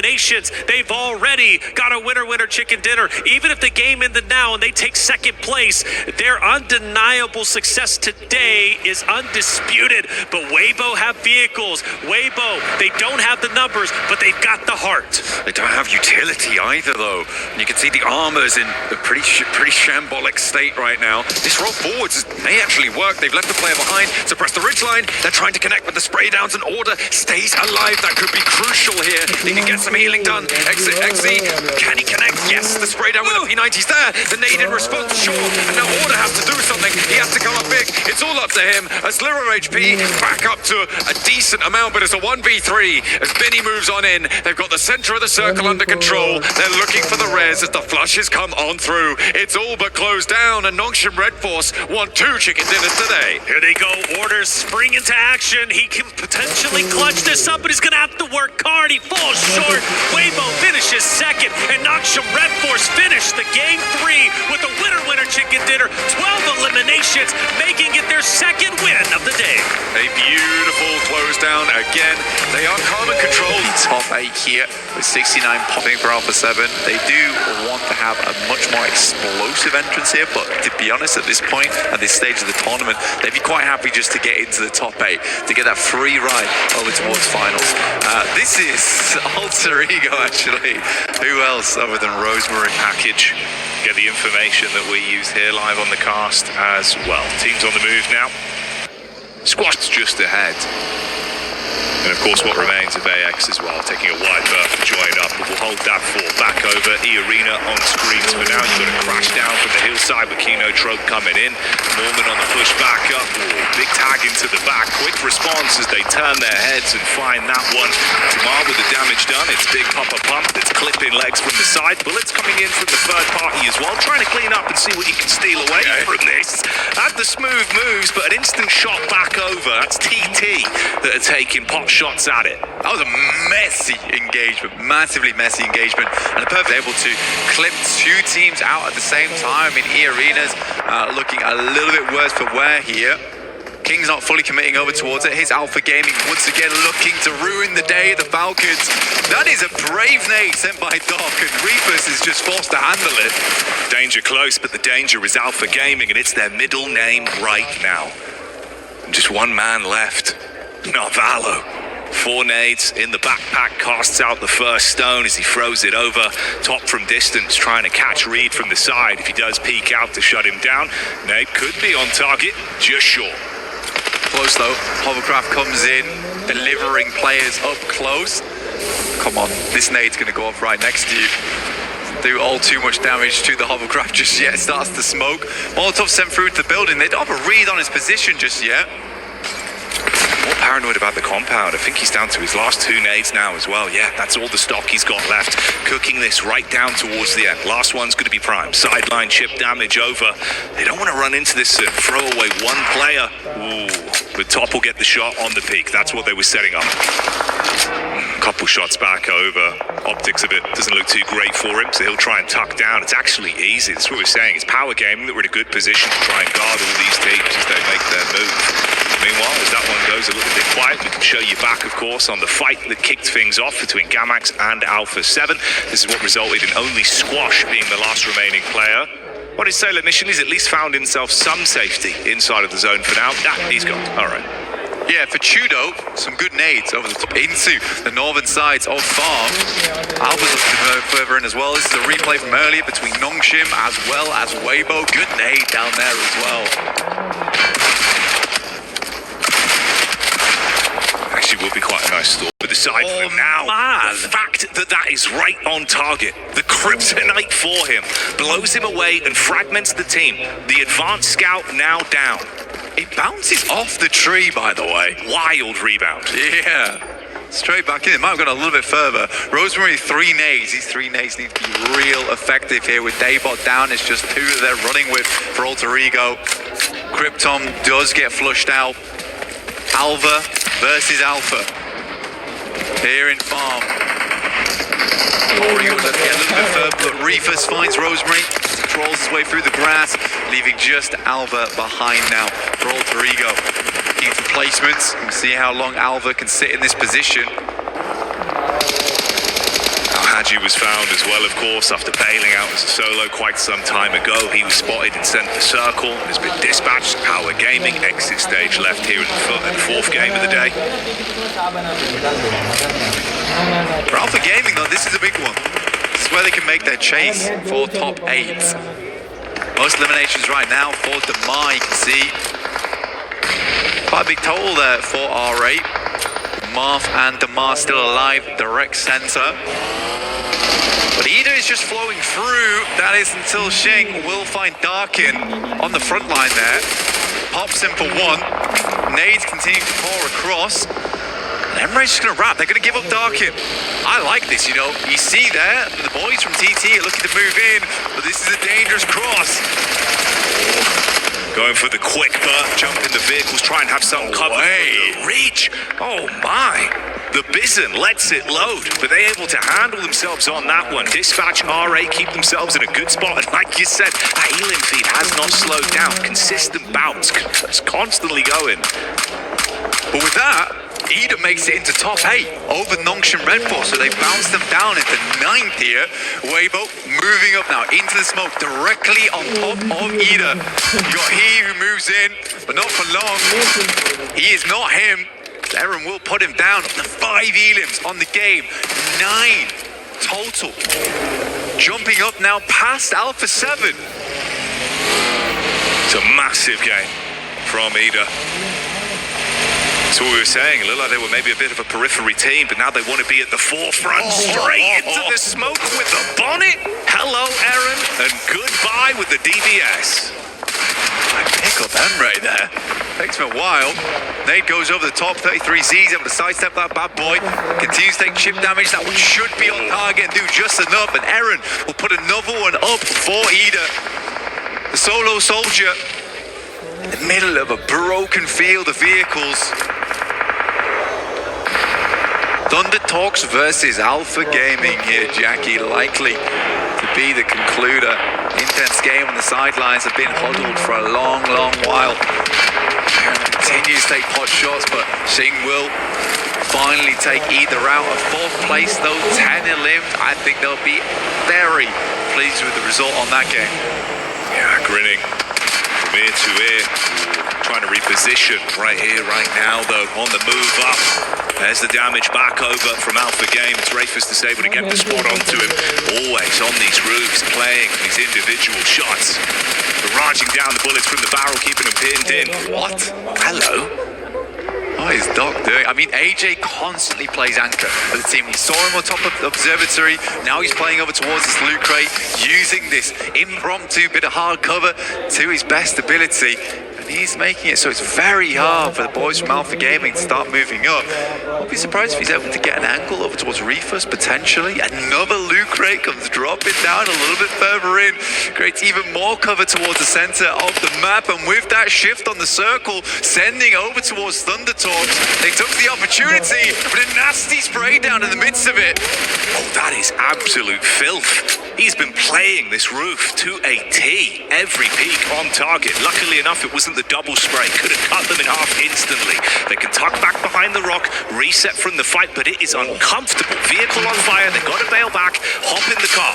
They've already got a winner chicken dinner. Even if the game ended now and they take 2nd place, their undeniable success today is undisputed. But Weibo have vehicles. Weibo, they don't have the numbers, but they've got the heart. They don't have utility either, though. And you can see the armor's in a pretty shambolic state right now. This roll forwards may actually work. They've left the player behind, suppress the ridgeline. They're trying to connect with the spray downs, and Order stays alive. That could be crucial here. They can get some healing done. XZ, can he connect? Yes, the spray down with the P90's there. The nade in response, sure. And now Order has to do something. He has to come up big. It's all up to him. A sliver of HP back up to a decent amount, but it's a 1v3 as Binny moves on in. They've got the center of the circle under control. They're looking for the res as the flushes come on through. It's all but closed down, and Nongshim Red Force want 2 chicken dinners today. Here they go. Order spring into action. He can potentially clutch this up, but he's going to have to work hard. He falls short. Weibo finishes 2nd, and Nongshim Red Force finished the game 3 with a winner chicken dinner. 12 eliminations, making it their 2nd win of the day. A beautiful close down again. They are calm and controlled. Top 8 here with 69 popping for Alpha 7. They do want to have a much more explosive entrance here, but to be honest, at this point, at this stage of the tournament, they'd be quite happy just to get into the top 8, to get that free ride over towards finals. This is Alter Ego, actually. Who else other than Rosemary? Package. Get the information that we use here live on the cast as well. Teams on the move now. Squad's just ahead. And of course what remains of AX as well, taking a wide berth to join up, but we'll hold that for back over. E-Arena on screens for now. You've got a crash down from the hillside with Kino Trope coming in. Mormon on the push back up. Ooh, big tag into the back. Quick response as they turn their heads and find that one. Tamar with the damage done. It's big pump that's clipping legs from the side. Bullets coming in from the third party as well. Trying to clean up and see what you can steal away from this. Had the smooth moves, but an instant shot back over. That's TT that are taking pot shots at it. That was a messy engagement, massively messy engagement, and a perfect able to clip 2 teams out at the same time. I mean, E-Arena's looking a little bit worse for wear here. King's not fully committing over towards it. His Alpha Gaming once again looking to ruin the day of the Falcons. That is a brave nade sent by Doc, and Reapers is just forced to handle it. Danger close, but the danger is Alpha Gaming, and it's their middle name right now. And just one man left. Narvalo. 4 nades in the backpack, casts out the first stone as he throws it over top from distance, trying to catch Reed from the side. If he does peek out to shut him down, nade could be on target, just short. Close though, Hovercraft comes in, delivering players up close. Come on, this nade's gonna go off right next to you. Do all too much damage to the Hovercraft just yet. Starts to smoke. Molotov sent through to the building. They don't have a read on his position just yet. more paranoid about the compound. I think he's down to his last 2 nades now as well. Yeah, that's all the stock he's got left. Cooking this right down towards the end. Last one's going to be prime. Sideline chip damage over. They don't want to run into this and throw away one player. Ooh, the top will get the shot on the peak. That's what they were setting up. Couple shots back over. Optics of it doesn't look too great for him, so he'll try and tuck down. It's actually easy. That's what we're saying. It's power gaming that we're in a good position to try and guard all these teams as they make their move. Meanwhile, as that one goes a little bit quiet, we can show you back, of course, on the fight that kicked things off between Gamax and Alpha 7. This is what resulted in only Squash being the last remaining player. What is Sailor Mission? He's at least found himself some safety inside of the zone for now. He's gone. All right. Yeah, for Chudo, some good nades over the top into the northern sides of Farm. Alpha's looking to go further in as well. This is a replay from earlier between Nongshim as well as Weibo. Good nade down there as well. Actually will be quite a nice store. But the side for him now, the fact that that is right on target, the kryptonite for him, blows him away and fragments the team. The advanced scout now down. It bounces off the tree, by the way. Wild rebound. Yeah. Straight back in. It might have gone a little bit further. Rosemary, 3 nades. These 3 nades need to be real effective here with Daybot down. It's just 2 that they're running with for Alter Ego. Krypton does get flushed out. Alva versus Alpha. Here in Farm. Ori was a little bit further, but Reefus finds Rosemary. Crawls his way through the grass, leaving just Alva behind now for Alter Ego. Looking for placements. We'll see how long Alva can sit in this position. Haji was found as well, of course, after bailing out as a solo quite some time ago. He was spotted in center circle and has been dispatched. Power Gaming exit stage left here in the 4th game of the day. For Alpha Gaming, though, this is a big one. This is where they can make their chase for top 8. Most eliminations right now for Demar. You can see quite a big total there for R8. Marth and Demar still alive, direct center. But Ida is just flowing through. That is until Shing will find Darkin on the front line there. Pops him for 1. Nades continue to pour across. Emre's just going to wrap. They're going to give up Darkin. I like this, you know. You see there, the boys from TT are looking to move in, but this is a dangerous cross. Going for the quick jump in the vehicles, try and have some cover. Reach. Oh my. The Bison lets it load, but they're able to handle themselves on that one. Dispatch RA keep themselves in a good spot, and like you said, that healing feed has not slowed down. Consistent bounce, it's constantly going. But with that, Ida makes it into top 8 over Nongshim Red Force, so they bounce them down into 9th here. Weibo moving up now into the smoke directly on top of Ida. You got he who moves in, but not for long. He is not him. Aaron will put him down. The 5 elims on the game, 9 total. Jumping up now past Alpha 7. It's a massive game from Ida. That's what we were saying. It looked like they were maybe a bit of a periphery team, but now they want to be at the forefront. Straight into the smoke with the bonnet. Hello, Aaron, and goodbye with the DBS. I pick up Emre there. Takes him a while. Nade goes over the top. 33Z's able to sidestep that bad boy. Continues to take chip damage. That one should be on target and do just enough. And Aaron will put another one up for Ida. The solo soldier in the middle of a broken field of vehicles. Thunder Talks versus Alpha Gaming here, Jackie, likely to be the concluder. Intense game on the sidelines, have been huddled for a long, long while. Aaron continues to take pot shots, but Singh will finally take either out. Of 4th place though, 10 elimed. I think they'll be very pleased with the result on that game. Yeah, grinning from ear to ear. Trying to reposition right here, right now, though, on the move up. There's the damage back over from Alpha Game. It's Rafus able to get the squad onto him. Always on these roofs, playing these individual shots. Barraging down the bullets from the barrel, keeping them pinned in. What? Hello? What is Doc doing? I mean, AJ constantly plays anchor for the team. We saw him on top of the observatory. Now he's playing over towards this loot crate, using this impromptu bit of hard cover to his best ability. And he's making it so it's very hard for the boys from Alpha Gaming to start moving up. I'll be surprised if he's able to get an angle over towards Reefus, potentially. Another loot crate comes dropping down a little bit further in. Creates even more cover towards the center of the map. And with that shift on the circle, sending over towards Thundertorps, they took the opportunity, but a nasty spray down in the midst of it. Oh, that is absolute filth. He's been playing this roof to a T. Every peak on target. Luckily enough, it wasn't the double spray. Could have cut them in half instantly. They can tuck back behind the rock, reset from the fight, but it is uncomfortable. Vehicle on fire, they got to bail back, hop in the car.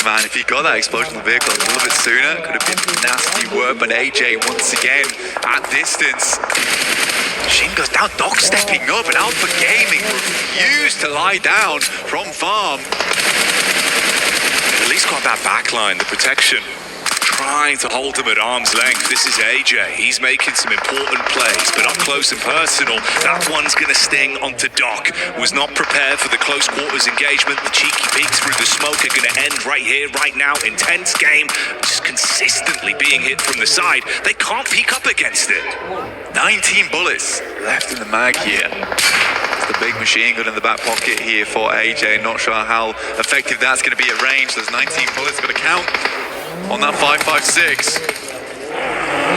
Man, if he got that explosion in the vehicle a little bit sooner, it could have been nasty work, but AJ once again at distance. Shin goes down, Doc stepping up, and Alpha Gaming refused to lie down from farm. At least got that backline, the protection. Trying to hold him at arm's length. This is AJ. He's making some important plays, but up close and personal, that one's going to sting onto Doc. Was not prepared for the close quarters engagement. The cheeky peeks through the smoke are going to end right here, right now. Intense game, just consistently being hit from the side. They can't peek up against it. 19 bullets left in the mag here. It's the big machine gun in the back pocket here for AJ. Not sure how effective that's going to be at range. Those 19 bullets going to count on that 5.56.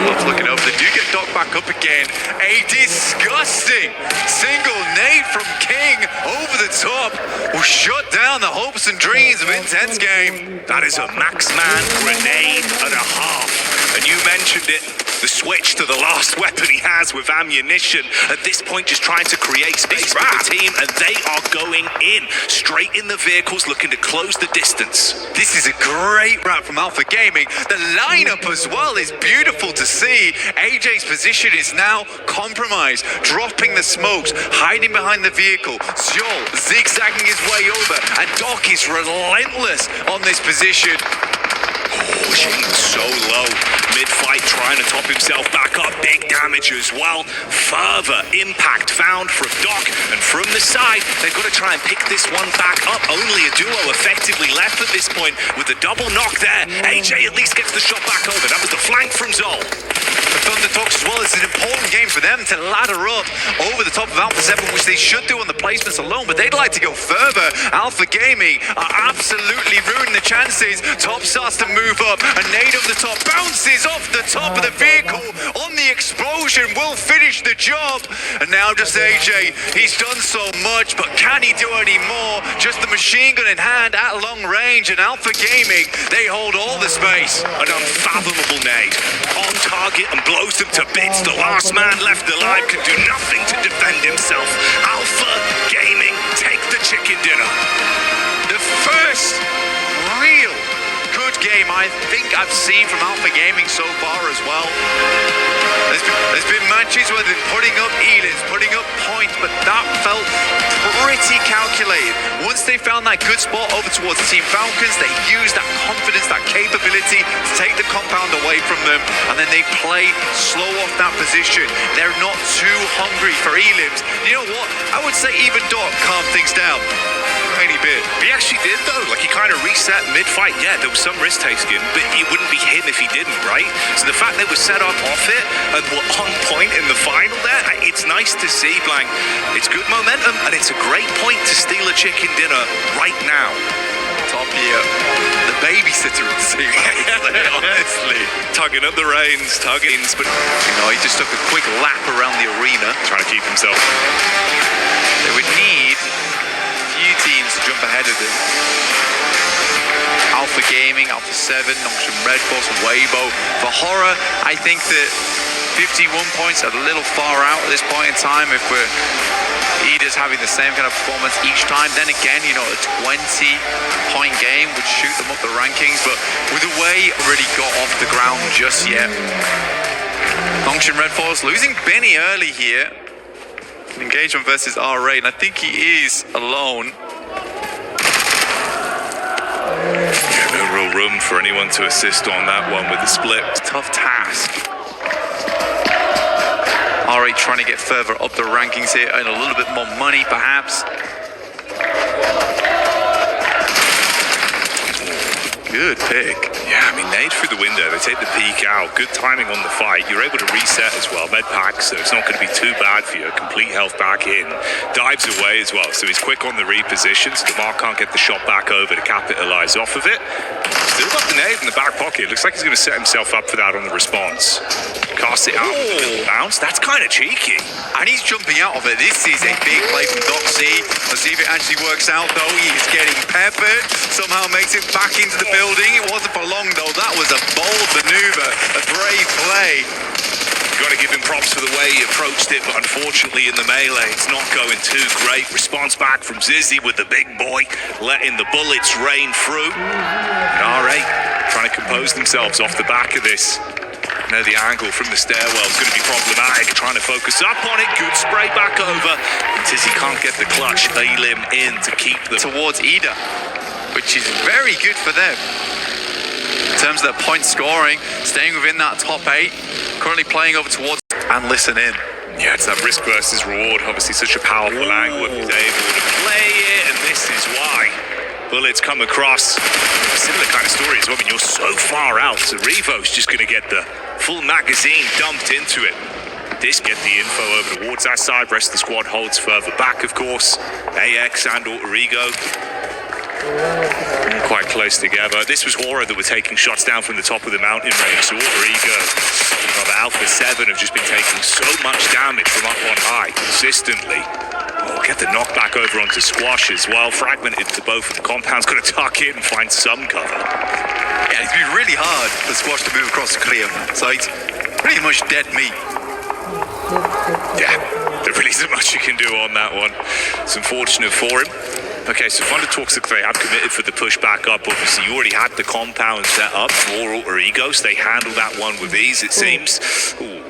Love's looking over. They do get Doc back up again. A disgusting single nade from King over the top will shut down the hopes and dreams of Intense Game. That is a max man grenade and a half. And you mentioned it, the switch to the last weapon he has with ammunition. At this point, just trying to create space for the team, and they are going in. Straight in the vehicles, looking to close the distance. This is a great wrap from Alpha Gaming. The lineup as well is beautiful to see. AJ's position is now compromised, dropping the smokes, hiding behind the vehicle. Zjol zigzagging his way over, and Doc is relentless on this position. Oh, Shane's so low. Mid-fight, trying to top himself back up. Big damage as well. Further impact found from Doc. And from the side, they've got to try and pick this one back up. Only a duo effectively left at this point with a double knock there. AJ at least gets the shot back over. That was the flank from Zol. The Thundertorps as well, it's an important game for them to ladder up over the top of Alpha 7, which they should do on the placements alone, but they'd like to go further. Alpha Gaming are absolutely ruining the chances. Top starts to move up. A nade over the top, bounces off the top of the vehicle on the explosion, will finish the job. And now just AJ, he's done so much, but can he do any more? Just the machine gun in hand at long range, and Alpha Gaming, they hold all the space. An unfathomable nade. On target and blows them to bits. The last man left alive can do nothing to defend himself. Alpha Gaming take the chicken dinner. The first real good game I think I've seen from Alpha Gaming so far as well. There's been matches where they're putting up elims, putting up points, but that felt pretty calculated. Once they found that good spot over towards the Team Falcons, they used that confidence, that capability to take the compound away from them, and then they play slow off that position. They're not too hungry for elims. You know what? I would say even Doc calmed things down. Tiny bit. He actually did though, like he kind of reset mid-fight. Yeah, there was some risk taking, but it wouldn't be him if he didn't, right? So the fact they were set up off it and were on point in the final there, it's nice to see, Blank. It's good momentum, and it's a great point to steal a chicken dinner right now. Top here, the babysitter of the team, honestly. Tugging up the reins, but you know, he just took a quick lap around the arena. Trying to keep himself. They would need few teams to jump ahead of them. Alpha Gaming, Alpha 7, Noxian Red Force, Weibo. For Horror, I think that 51 points are a little far out at this point in time. If we're Ida's having the same kind of performance each time, then again, you know, a 20-point game would shoot them up the rankings. But with the way it really got off the ground just yet, Noxian Red Force losing Benny early here. Engagement versus R8, and I think he is alone. Yeah, no real room for anyone to assist on that one with the split. Tough task. R8 trying to get further up the rankings here, and a little bit more money perhaps. good pick. Yeah, I mean, nade through the window. They take the peek out. Good timing on the fight. You're able to reset as well. Med pack, so it's not going to be too bad for you. Complete health back in. Dives away as well, so he's quick on the reposition, so DeMar can't get the shot back over to capitalize off of it. Still got the nade in the back pocket. Looks like he's going to set himself up for that on the response. Cast it out with a little bounce. That's kind of cheeky. And he's jumping out of it. This is a big play from Doxy. Let's see if it actually works out, though. He's getting peppered. Somehow makes it back into the building. It wasn't for long, though. That was a bold maneuver, a brave play. Got to give him props for the way he approached it, but unfortunately in the melee, it's not going too great. Response back from Zizzy with the big boy, letting the bullets rain through. And R8 trying to compose themselves off the back of this. Now the angle from the stairwell is going to be problematic. Trying to focus up on it. Good spray back over. And Tizzy can't get the clutch. Elim in to keep them towards Ida, which is very good for them. In terms of their point scoring, staying within that top 8, currently playing over towards and listen in. Yeah, it's that risk versus reward. Obviously such a powerful angle if he's able to play it, and this is why. Bullets come across. A similar kind of story as well. I mean, you're so far out, so Revo's just going to get the full magazine dumped into it. This get the info over towards that side. Rest of the squad holds further back, of course. AX and Autorigo quite close together. This was Horror that were taking shots down from the top of the mountain range. So Autorigo, the Alpha 7 have just been taking so much damage from up on high consistently. Oh, get the knockback over onto Squash as well. Fragmented to both of the compounds. Got to tuck in and find some cover. Yeah, it's been really hard for Squash to move across the clear. So it's pretty much dead meat. Yeah, there really isn't much you can do on that one. It's unfortunate for him. Okay, so Thunder talks that they have committed for the push back up. Obviously, you already had the compound set up for Autorigo, so they handled that one with ease, it seems. Ooh.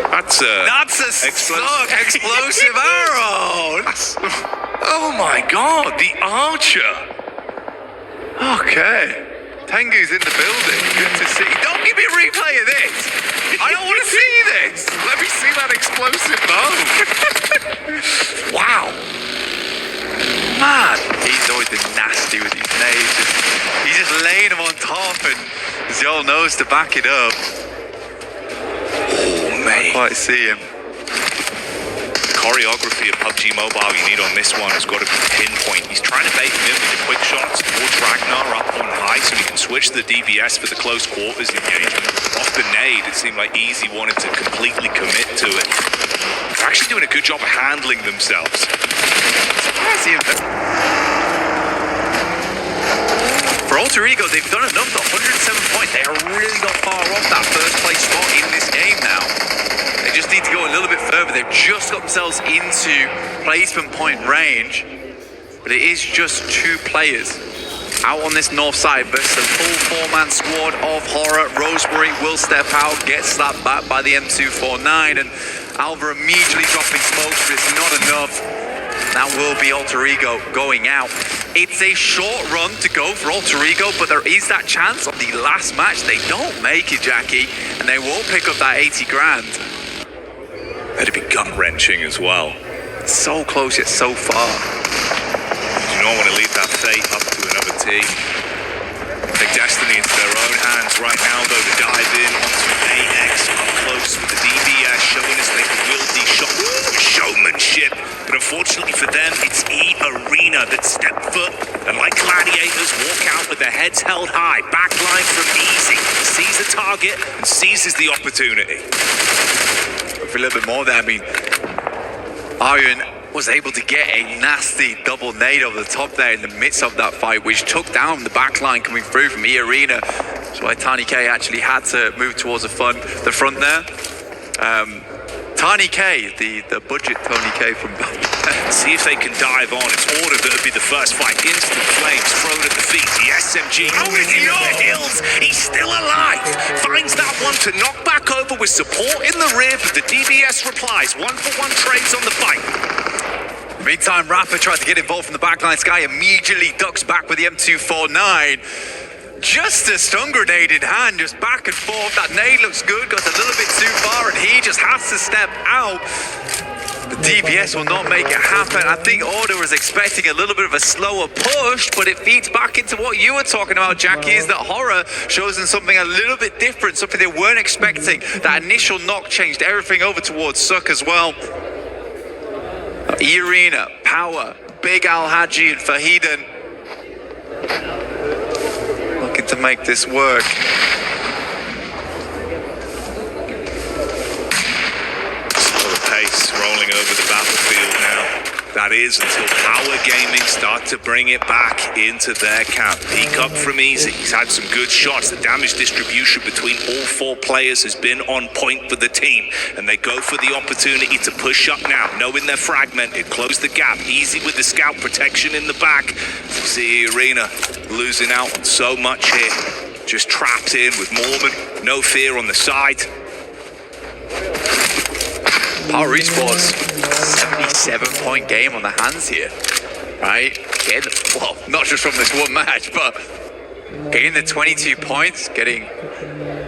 That's a explosive arrow. Oh my god, the archer. Okay. Tengu's in the building. Good to see. Don't give me a replay of this. I don't want to see this. Let me see that explosive bow. Wow. Man, he's always been nasty with these nades. He's just laying them on top, and Zol knows to back it up. Oh, mate. I quite see him. Choreography of PUBG Mobile you need on this one has got to be pinpoint. He's trying to bait him in with the quick shots towards Ragnar up on high so he can switch to the DBS for the close quarters engagement. Off the nade, it seemed like Easy wanted to completely commit to it. They're actually doing a good job of handling themselves. For Autorigo, they've done enough to 107 points. They are really not far off that first place spot in this game now. They just need to go a little bit further. They've just got themselves into placement point range, but it is just 2 players out on this north side versus the full 4-man squad of Horror. Roseberry will step out, get slapped back by the M249, and Alva immediately dropping smokes, but it's not enough. That will be Autorigo going out. It's a short run to go for Autorigo, but there is that chance of the last match. They don't make it, Jackie, and they will pick up that 80 grand. That'd be gut-wrenching as well. So close yet so far. You do not want to leave that fate up to another team. Take destiny into their own hands right now, though, to dive in onto AX up close with the DBS, showing us they can wield these shots with showmanship. But unfortunately for them, it's E-Arena that step foot and like gladiators walk out with their heads held high. Backline from Easy, sees the target and seizes the opportunity. For a little bit more there, I mean, Iron was able to get a nasty double nade over the top there in the midst of that fight, which took down the backline coming through from E-Arena. That's why Tiny K actually had to move towards the front there. Tiny K, the budget Tony K from See if they can dive on. It's Order that would be the first fight. Instant flames thrown at the feet. The SMG moving in the hills. He's still alive. Finds that one to knock back over with support in the rear, but the DBS replies. 1-for-1 trades on the fight. Meantime, Rapper tries to get involved from the backline. Sky immediately ducks back with the M249. Just a stun grenade in hand, just back and forth. That nade looks good, goes a little bit too far, and he just has to step out. The DPS will not make it happen. I think Order was expecting a little bit of a slower push, but it feeds back into what you were talking about, Jackie, is that Horror shows them something a little bit different, something they weren't expecting. That initial knock changed everything over towards Suck as well. E-Arena, Power, Big Al-Haji and Fahiden looking to make this work. Pace rolling over the battlefield now. That is until Power Gaming start to bring it back into their camp. Peek up from Easy. He's had some good shots. The damage distribution between all four players has been on point for the team. And they go for the opportunity to push up now, knowing they're fragmented. Close the gap. Easy with the scout protection in the back. You see Arena losing out on so much here. Just trapped in with Mormon. No fear on the side. Power Esports, 77-point game on the hands here, right? Again, well, not just from this one match, but getting the 22 points, getting,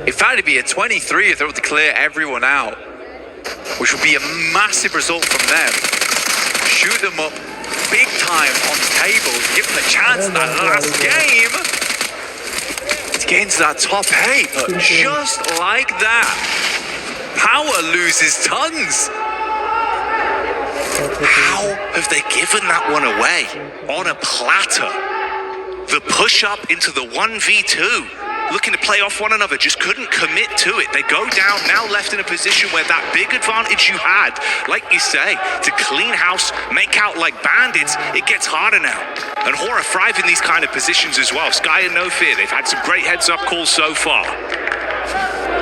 in fact, it'd be a 23 if they were to clear everyone out, which would be a massive result from them. Shoot them up big time on the table, give them a chance in that last game to get into that top 8, but just like that, Power loses tons. How have they given that one away? On a platter. The push-up into the 1v2. Looking to play off one another, just couldn't commit to it. They go down, now left in a position where that big advantage you had, like you say, to clean house, make out like bandits, it gets harder now. And Horror thrive in these kind of positions as well. Sky and No Fear, they've had some great heads-up calls so far.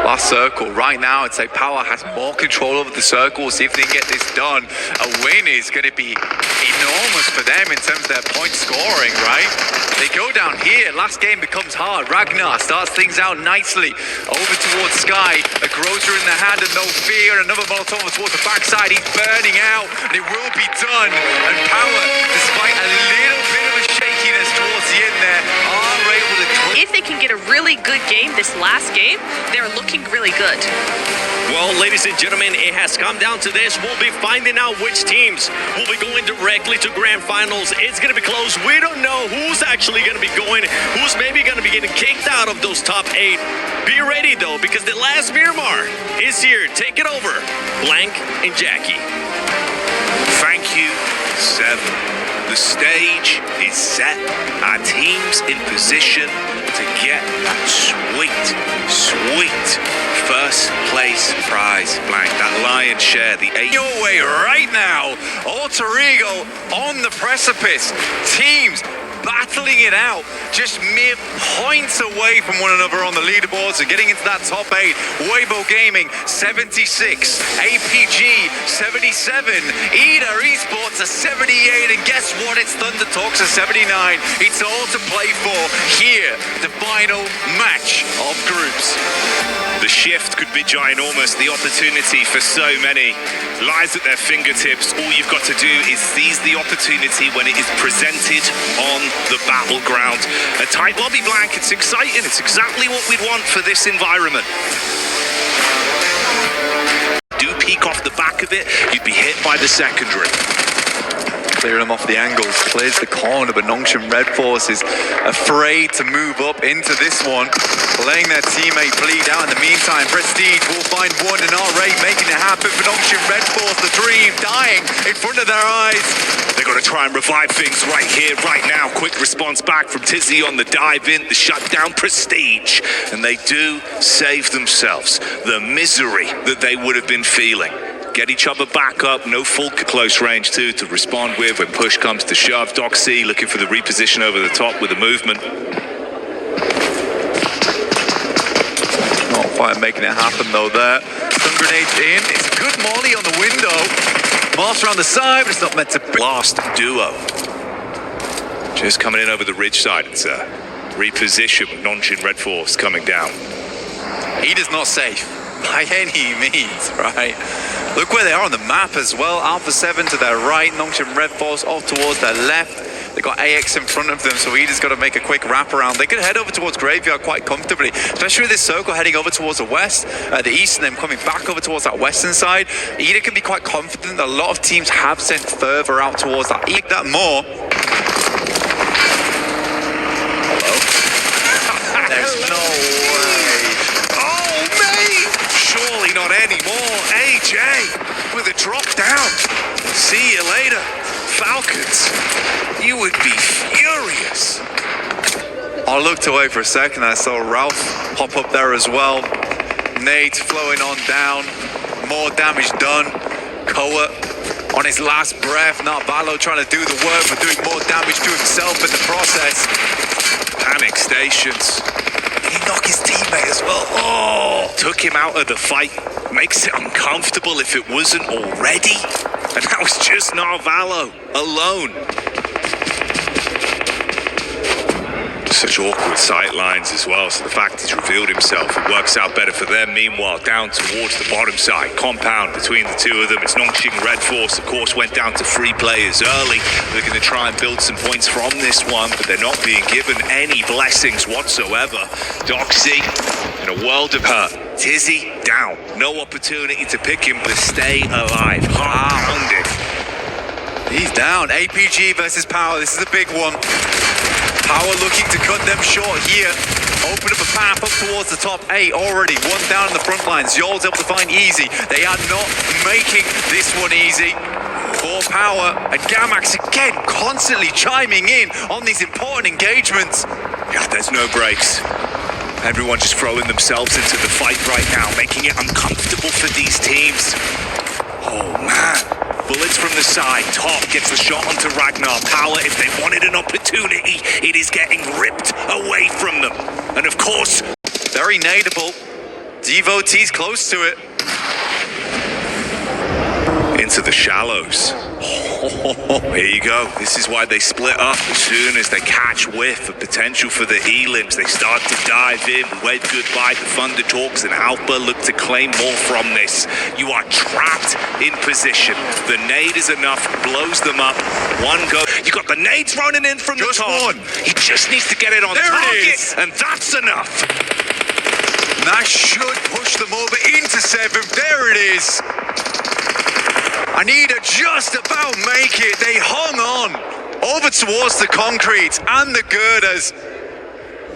Last circle. Right now, I'd say Power has more control over the circle. We'll see if they can get this done. A win is going to be enormous for them in terms of their point scoring, right? They go down here. Last game becomes hard. Ragnar starts things out nicely. Over towards Sky. A Grozer in the hand and No Fear. Another Molotov towards the backside. He's burning out. And it will be done. And Power, despite a little bit of a shakiness towards the end there, are able to... If they can get a really good game this last game, they're looking really good. Well, ladies and gentlemen, it has come down to this. We'll be finding out which teams will be going directly to grand finals. It's going to be close. We don't know who's actually going to be going, who's maybe going to be getting kicked out of those top 8. Be ready, though, because the last Miramar is here. Take it over. Blank and Jackie. Thank you, 7. The stage is set. Our team's in position to get that sweet, sweet first place prize. Blank, that lion's share, the 8. Your way right now. Alter Ego on the precipice. Teams battling it out, just mere points away from one another on the leaderboards and getting into that top 8. Weibo Gaming 76, APG 77, Ida Esports a 78, and guess what? It's Thunder Talks a 79. It's all to play for here, the final match of groups. The shift could be ginormous. The opportunity for so many lies at their fingertips. All you've got to do is seize the opportunity when it is presented on the battleground. A tight lobby, Blank. It's exciting. It's exactly what we'd want for this environment. Do peek off the back of it, you'd be hit by the secondary. Clearing them off the angles, clears the corner, but Nongshim Red Force is afraid to move up into this one, letting their teammate bleed out. In the meantime, Prestige will find one and R8 making it happen for Nongshim Red Force. The dream dying in front of their eyes. They're going to try and revive things right here, right now. Quick response back from Tizzy on the dive in, the shutdown Prestige. And they do save themselves the misery that they would have been feeling. Get each other back up, no full close range too to respond with when push comes to shove. Doc C looking for the reposition over the top with the movement. Not quite making it happen though there. Stun grenades in, it's a good molly on the window. Master on the side, but it's not meant to be. Last duo. Just coming in over the ridge side. It's a reposition with Nongshim Red Force coming down. He is not safe by any means, right? Look where they are on the map as well. Alpha 7 to their right, Nongshim Red Force off towards their left. They got AX in front of them, so Eda's got to make a quick wraparound. They could head over towards Graveyard quite comfortably, especially with this circle heading over towards the west, the east, and then coming back over towards that western side. Eda can be quite confident that a lot of teams have sent further out towards that. Eat that more. Hello? There's no way. Oh, mate! Surely not anymore. AJ with a drop down. See you later, Falcons. You would be furious. I looked away for a second. I saw Ralph pop up there as well. Nate flowing on down. More damage done. Koa on his last breath. Not Valo trying to do the work, but doing more damage to himself in the process. Panic stations. Did he knock his teammate as well? Oh, took him out of the fight. Makes it uncomfortable if it wasn't already. And that was just Narvalo alone. Such awkward sight lines as well, so the fact he's revealed himself, it works out better for them. Meanwhile, down towards the bottom side, compound between the two of them. It's Nongshim Red Force, of course, went down to 3 players early. They're going to try and build some points from this one, but they're not being given any blessings whatsoever. Doxy in a world of hurt. Tizzy down. No opportunity to pick him to stay alive. Hard-pounded. He's down. APG versus Power. This is a big one. Power looking to cut them short here. Open up a path up towards the top 8 already. 1 down in the front lines. Yol's able to find easy. They are not making this one easy for Power. And Gamax again constantly chiming in on these important engagements. Yeah, there's no breaks. Everyone just throwing themselves into the fight right now, making it uncomfortable for these teams. Oh, man. Bullets from the side. Top gets the shot onto Ragnar. Power, if they wanted an opportunity, it is getting ripped away from them. And of course, very nadeable. Devotees close to it. into the shallows. Here you go. This is why they split up. As soon as they catch whiff of potential for the elims, they start to dive in. Wave goodbye to Thunder Talks, and Alpha look to claim more from this. You are trapped in position. The nade is enough, blows them up. One go. You got the nades running in from the top. One. He just needs to get it on There target, it is. and that's enough. That should push them over into 7th. There it is. Anita just about make it. They hung on over towards the concrete and the girders.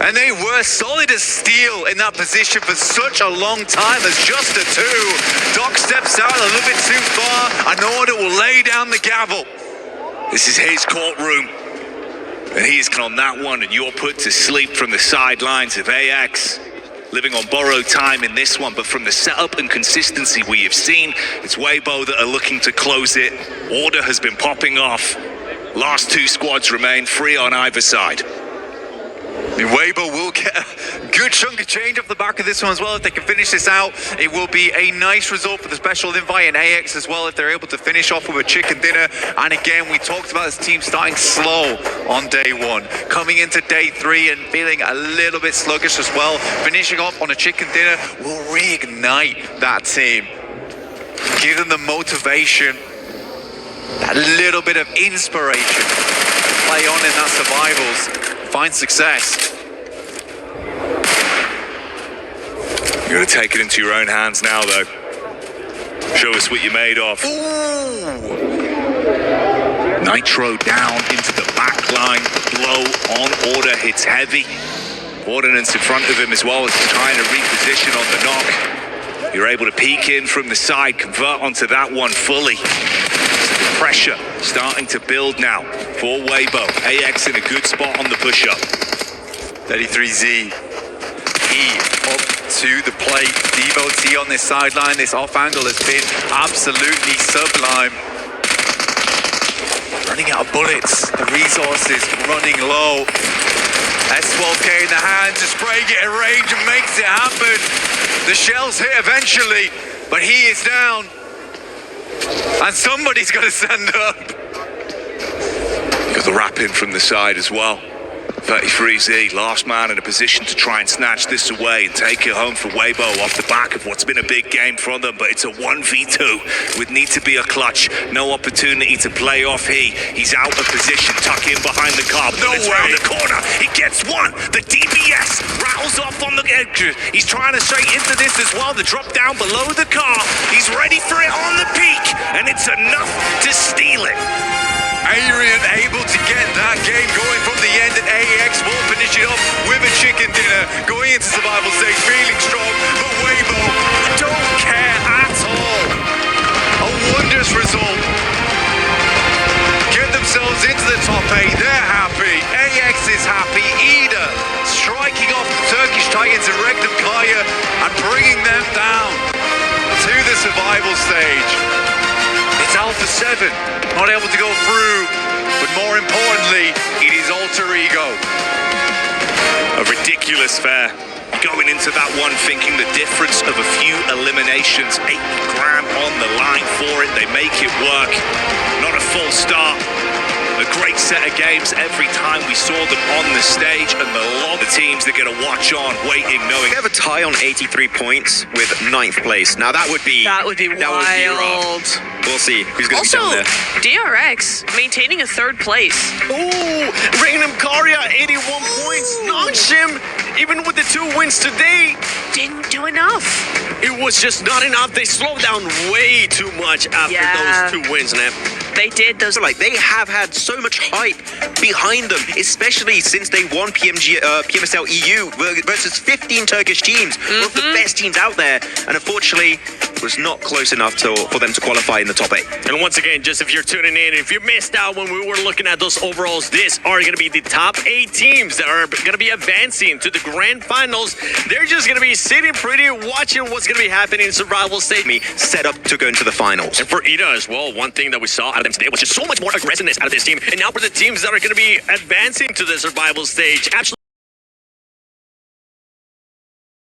And they were solid as steel in that position for such a long time as just a 2. Doc steps out a little bit too far. An order will lay down the gavel. This is his courtroom. And he's on that one, and you're put to sleep from the sidelines of AX. Living on borrowed time in this one, but from the setup and consistency we have seen, it's Weibo that are looking to close it. Order has been popping off. Last 2 squads remain, 3 on either side. Weibo will get a good chunk of change off the back of this one as well. If they can finish this out, it will be a nice result for the special invite and AX as well if they're able to finish off with a chicken dinner. And again, we talked about this team starting slow on day 1, coming into day 3 and feeling a little bit sluggish as well. Finishing off on a chicken dinner will reignite that team, give them the motivation, that little bit of inspiration, play on in that survivals, find success. You're going to take it into your own hands now, though. Show us what you're made of. Ooh. Nitro down into the back line. Blow on Order hits heavy. Ordnance in front of him as well as trying to reposition on the knock. You're able to peek in from the side, convert onto that one fully. The pressure starting to build now for Weibo. AX in a good spot on the push-up. 33Z. Up to the plate. Devo T on this sideline. This off angle has been absolutely sublime. Running out of bullets. The resources running low. S12K in the hand to spray, get a range and makes it happen. The shells hit eventually, but he is down. And somebody's got to stand up. Got the wrap in from the side as well. 33Z, last man in a position to try and snatch this away and take it home for Weibo off the back of what's been a big game from them, but it's a 1v2 would need to be a clutch. No opportunity to play off. He's out of position, tuck in behind the car. No way! Round the corner, he gets one. The DBS rattles off on the edge. He's trying to straight into this as well. The drop down below the car. He's ready for it on the peak, and it's enough to steal it. Adrian able to get that game going from the end, and AEX will finish it off with a chicken dinner, going into survival stage, feeling strong, but Weibo don't care at all. A wondrous result. Get themselves into the top 8, they're happy, AEX is happy, Ida striking off the Turkish Titans and Regnum Kaya and bringing them down to the survival stage. It's Alpha 7, not able to go through, but more importantly, it is Alter Ego. A ridiculous fare. Going into that one thinking the difference of a few eliminations, 8 grand on the line for it. They make it work. Not a full start. A great set of games every time we saw them on the stage, and the teams that get to watch on, waiting, knowing. We have a tie on 83 points with 9th place. Now that would be wild. We'll see who's going to be down Also, there. DRX maintaining a 3rd place. Ooh, Regnum Karya, 81 points. Nonshim, even with the 2 wins today, Didn't do enough. it was just not enough. They slowed down way too much after those 2 wins, Nep. They did those. Like, they have had so much hype behind them, especially since they won PMSL EU versus 15 Turkish teams, one of the best teams out there, and unfortunately was not close enough for them to qualify in the top 8. And once again, just if you're tuning in, if you missed out when we were looking at those overalls, this are going to be the top 8 teams that are going to be advancing to the grand finals. They're just going to be sitting pretty, watching what's going to be happening in survival stage. Set up to go into the finals. And for Ida as well, one thing that we saw out of them today was just so much more aggressiveness out of this team. And now for the teams that are going to be advancing to the survival stage, absolutely.